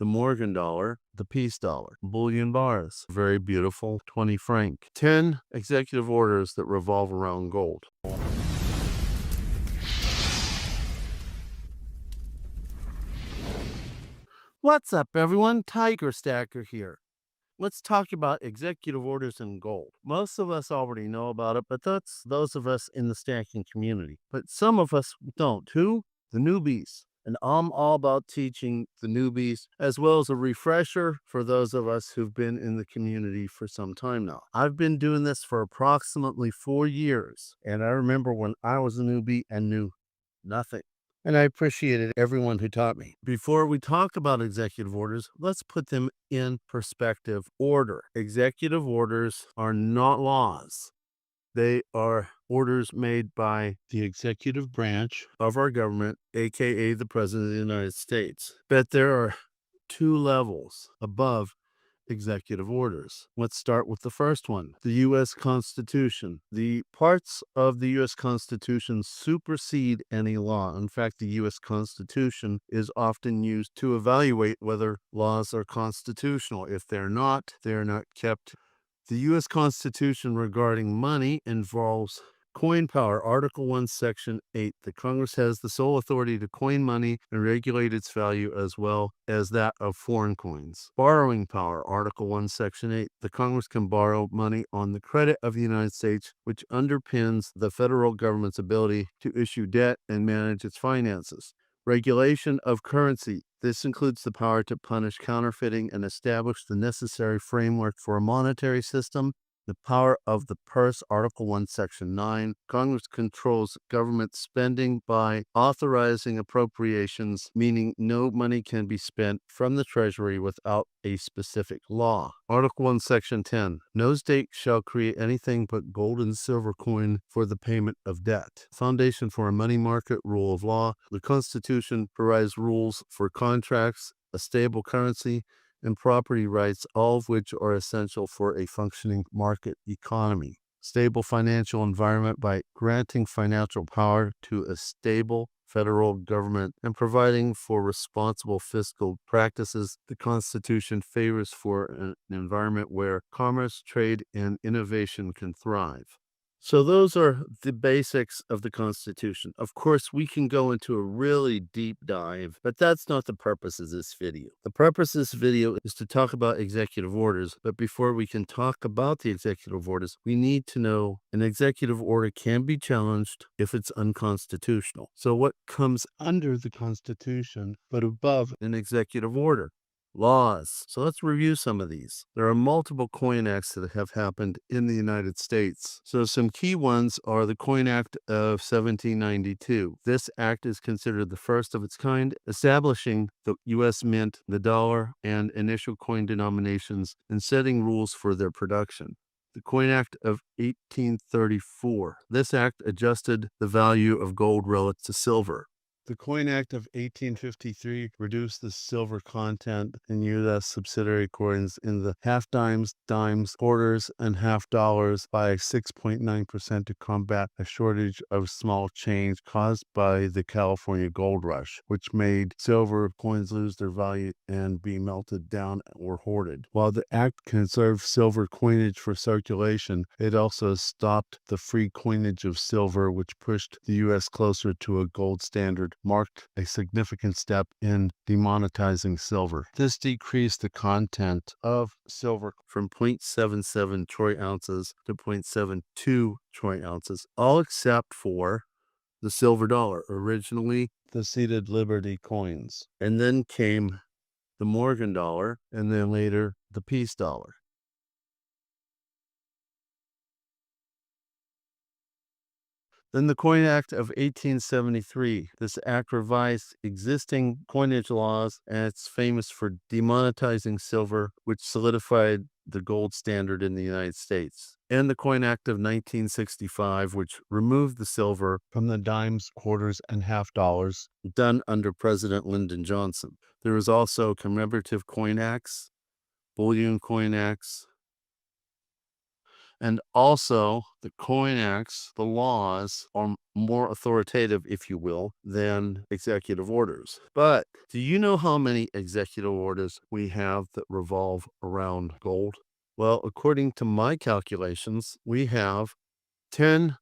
the Morgan dollar, the peace dollar, bullion bars, very beautiful 20 franc. 10 executive orders that revolve around gold. What's up, everyone? Tiger Stacker here. Let's talk about executive orders and gold. Most of us already know about it, but that's those of us in the stacking community. But some of us don't. Who? The newbies. And I'm all about teaching the newbies, as well as a refresher for those of us who've been in the community for some time now. I've been doing this for approximately 4 years, and I remember when I was a newbie and knew nothing. And I appreciated everyone who taught me. Before we talk about executive orders, let's put them in perspective order. Executive orders are not laws. They are orders made by the executive branch of our government, aka the President of the United States. But there are 2 levels above executive orders. Let's start with the first one, the U.S. Constitution. The parts of the U.S. Constitution supersede any law. In fact, the U.S. Constitution is often used to evaluate whether laws are constitutional. If they're not kept. The U.S. Constitution regarding money involves coin power. Article 1, Section 8. The Congress has the sole authority to coin money and regulate its value as well as that of foreign coins. Borrowing power. Article 1, Section 8. The Congress can borrow money on the credit of the United States, which underpins the federal government's ability to issue debt and manage its finances. Regulation of currency. This includes the power to punish counterfeiting and establish the necessary framework for a monetary system. The power of the purse, Article 1, Section 9. Congress controls government spending by authorizing appropriations, meaning no money can be spent from the Treasury without a specific law. Article 1, Section 10. No state shall create anything but gold and silver coin for the payment of debt. Foundation for a money market, rule of law. The Constitution provides rules for contracts, a stable currency, and property rights, all of which are essential for a functioning market economy. Stable financial environment by granting financial power to a stable federal government and providing for responsible fiscal practices. The Constitution favors for an environment where commerce, trade, and innovation can thrive. So those are the basics of the Constitution. Of course, we can go into a really deep dive, but that's not the purpose of this video. The purpose of this video is to talk about executive orders, but before we can talk about the executive orders, we need to know an executive order can be challenged if it's unconstitutional. So what comes under the Constitution, but above an executive order? Laws. So let's review some of these. There are multiple coin acts that have happened in the United States. So some key ones are the Coin Act of 1792. This act is considered the first of its kind, establishing the U.S. Mint, the dollar, and initial coin denominations, and setting rules for their production. The Coin Act of 1834. This act adjusted the value of gold relative to silver. The Coin Act of 1853 reduced the silver content in U.S. subsidiary coins in the half dimes, quarters, and half dollars by 6.9% to combat a shortage of small change caused by the California gold rush, which made silver coins lose their value and be melted down or hoarded. While the act conserved silver coinage for circulation, it also stopped the free coinage of silver, which pushed the U.S. closer to a gold standard, marked a significant step in demonetizing silver. This decreased the content of silver from 0.77 troy ounces to 0.72 troy ounces, all except for the silver dollar, originally the seated Liberty coins. And then came the Morgan dollar, and then later the peace dollar. Then the Coin Act of 1873. This act revised existing coinage laws, and it's famous for demonetizing silver, which solidified the gold standard in the United States. And the Coin Act of 1965, which removed the silver from the dimes, quarters, and half dollars, done under President Lyndon Johnson. There was also commemorative coin acts, bullion coin acts, And also, the Coin Acts, the laws, are more authoritative, if you will, than executive orders. But do you know how many executive orders we have that revolve around gold? Well, according to my calculations, we have 10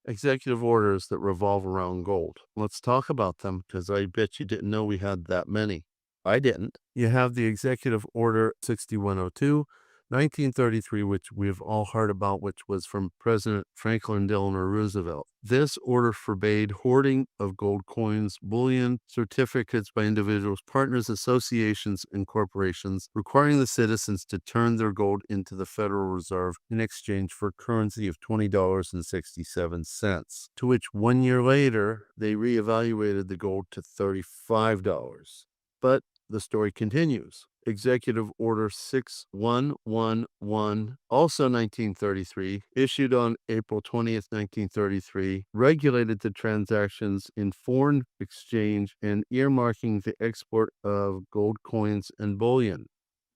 executive orders that revolve around gold. Let's talk about them because I bet you didn't know we had that many. I didn't. You have the Executive Order 6102, 1933, which we've all heard about, which was from President Franklin Delano Roosevelt. This order forbade hoarding of gold coins, bullion, certificates by individuals, partners, associations, and corporations, requiring the citizens to turn their gold into the Federal Reserve in exchange for currency of $20.67, to which 1 year later, they reevaluated the gold to $35. But the story continues. Executive Order 6111, also 1933, issued on April 20th, 1933, regulated the transactions in foreign exchange and earmarking the export of gold coins and bullion.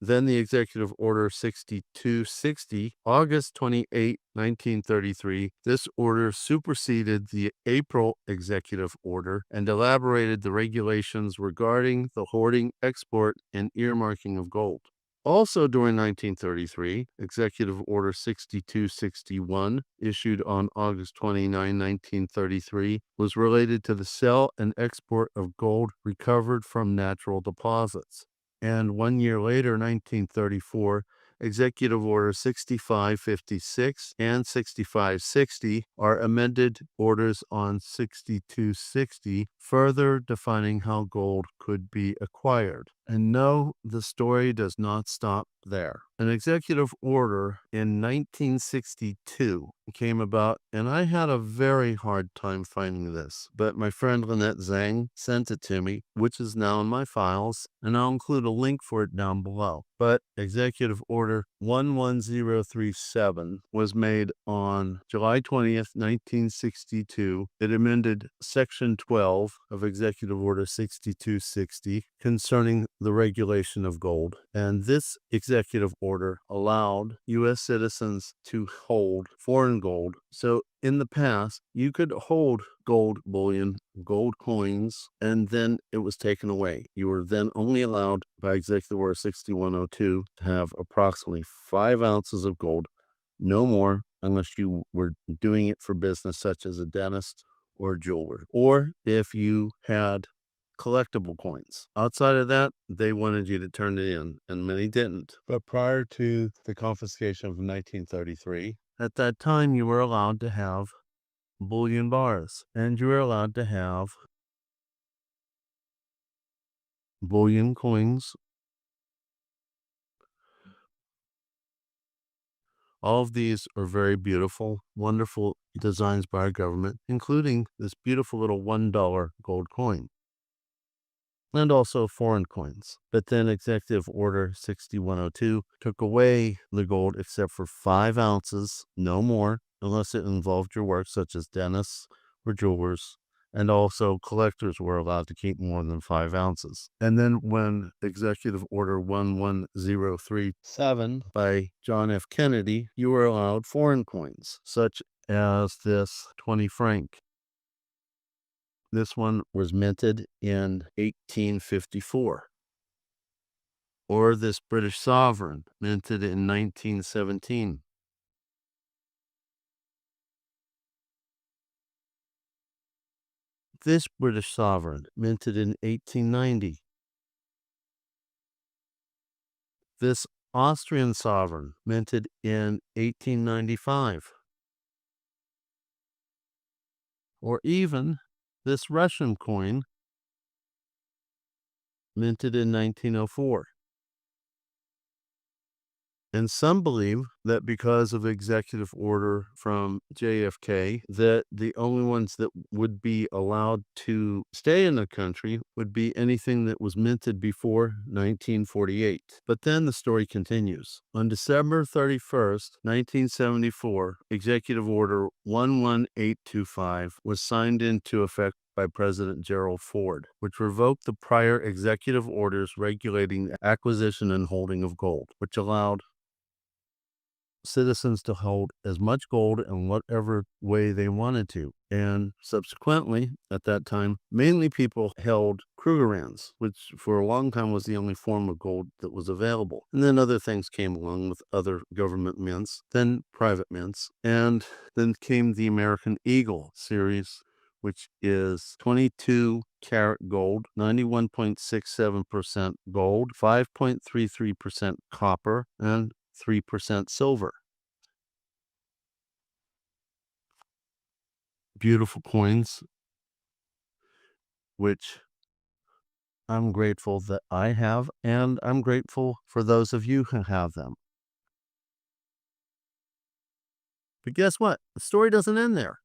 Then the Executive Order 6260, August 28, 1933. This order superseded the April Executive Order and elaborated the regulations regarding the hoarding, export, and earmarking of gold. Also during 1933, Executive Order 6261, issued on August 29, 1933, was related to the sale and export of gold recovered from natural deposits. And 1 year later, 1934, Executive Order 6556 and 6560 are amended orders on 6260, further defining how gold could be acquired. And no, the story does not stop there. An executive order in 1962 came about, and I had a very hard time finding this, but my friend Lynette Zang sent it to me, which is now in my files, and I'll include a link for it down below. But Executive Order 11037 was made on July 20th, 1962. It amended Section 12 of Executive Order 6260 concerning the regulation of gold. And this executive order allowed U.S. citizens to hold foreign gold. So in the past, you could hold gold bullion, gold coins, and then it was taken away. You were then only allowed by Executive Order 6102 to have approximately 5 ounces of gold, no more, unless you were doing it for business, such as a dentist or a jeweler, or if you had collectible coins. Outside of that, they wanted you to turn it in, and many didn't. But prior to the confiscation of 1933, at that time you were allowed to have bullion bars, and you were allowed to have bullion coins. All of these are very beautiful, wonderful designs by our government, including this beautiful little $1 gold coin, and also foreign coins. But then Executive Order 6102 took away the gold except for 5 ounces, no more, unless it involved your work, such as dentists or jewelers. And also collectors were allowed to keep more than 5 ounces. And then when Executive Order 11037 by John F. Kennedy, you were allowed foreign coins, such as this 20 franc. This one was minted in 1854. Or this British sovereign, minted in 1917. This British sovereign, minted in 1890. This Austrian sovereign, minted in 1895. Or even this Russian coin, minted in 1904. And some believe that because of executive order from JFK, that the only ones that would be allowed to stay in the country would be anything that was minted before 1948. But then the story continues. On December 31st, 1974, Executive Order 11825 was signed into effect by President Gerald Ford, which revoked the prior executive orders regulating the acquisition and holding of gold, which allowed citizens to hold as much gold in whatever way they wanted to. And subsequently, at that time, mainly people held Krugerrands, which for a long time was the only form of gold that was available. And then other things came along with other government mints, then private mints, and then came the American Eagle series, which is 22 karat gold, 91.67% gold, 5.33% copper, and 3% silver. Beautiful coins, which I'm grateful that I have, and I'm grateful for those of you who have them. But guess what? The story doesn't end there.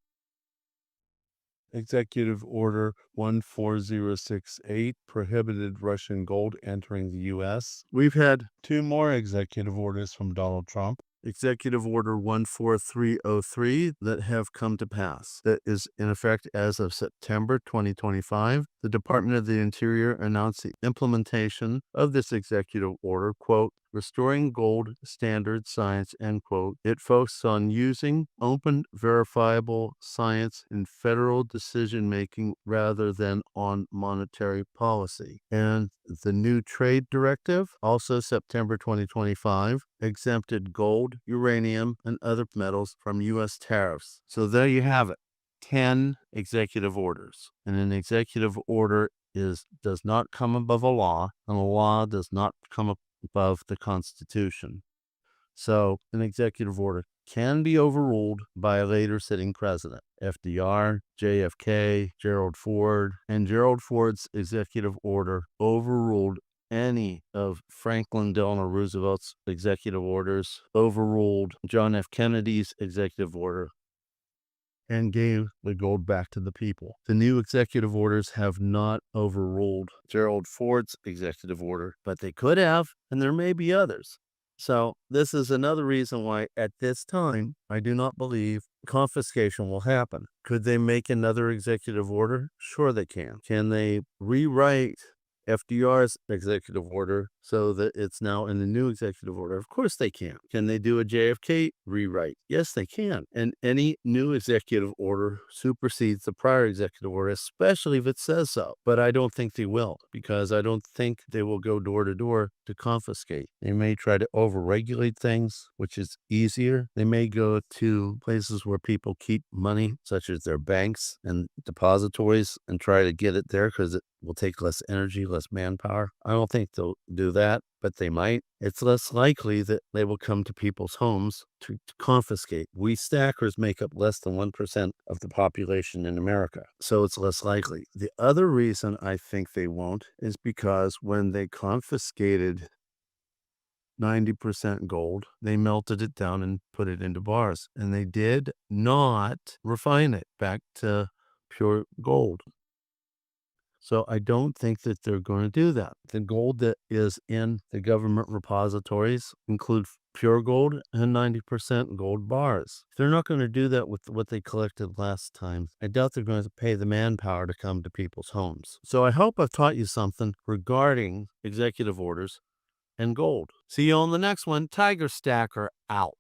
Executive Order 14068 prohibited Russian gold entering the U.S. We've had 2 more executive orders from Donald Trump. Executive Order 14303 that have come to pass. That is in effect as of September 2025. The Department of the Interior announced the implementation of this executive order, quote, restoring gold standard science, end quote. It focuses on using open, verifiable science in federal decision-making rather than on monetary policy. And the new trade directive, also September 2025, exempted gold, uranium, and other metals from U.S. tariffs. So there you have it. 10 executive orders. And an executive order does not come above a law, and a law does not come above the Constitution. So an executive order can be overruled by a later sitting president. FDR, JFK, Gerald Ford, and Gerald Ford's executive order overruled any of Franklin Delano Roosevelt's executive orders, overruled John F. Kennedy's executive order, and gave the gold back to the people. The new executive orders have not overruled Gerald Ford's executive order, but they could have, and there may be others. So this is another reason why at this time, I do not believe confiscation will happen. Could they make another executive order? Sure they can. Can they rewrite FDR's executive order so that it's now in the new executive order? Of course they can. Can they do a JFK rewrite? Yes, they can. And any new executive order supersedes the prior executive order, especially if it says so. But I don't think they will, because I don't think they will go door to door to confiscate. They may try to overregulate things, which is easier. They may go to places where people keep money, such as their banks and depositories, and try to get it there because it will take less energy, less manpower. I don't think they'll do that, but they might. It's less likely that they will come to people's homes to confiscate. We stackers make up less than 1% of the population in America, so it's less likely. The other reason I think they won't is because when they confiscated 90% gold, they melted it down and put it into bars, and they did not refine it back to pure gold. So I don't think that they're going to do that. The gold that is in the government repositories include pure gold and 90% gold bars. They're not going to do that with what they collected last time. I doubt they're going to pay the manpower to come to people's homes. So I hope I've taught you something regarding executive orders and gold. See you on the next one. Tiger Stacker out.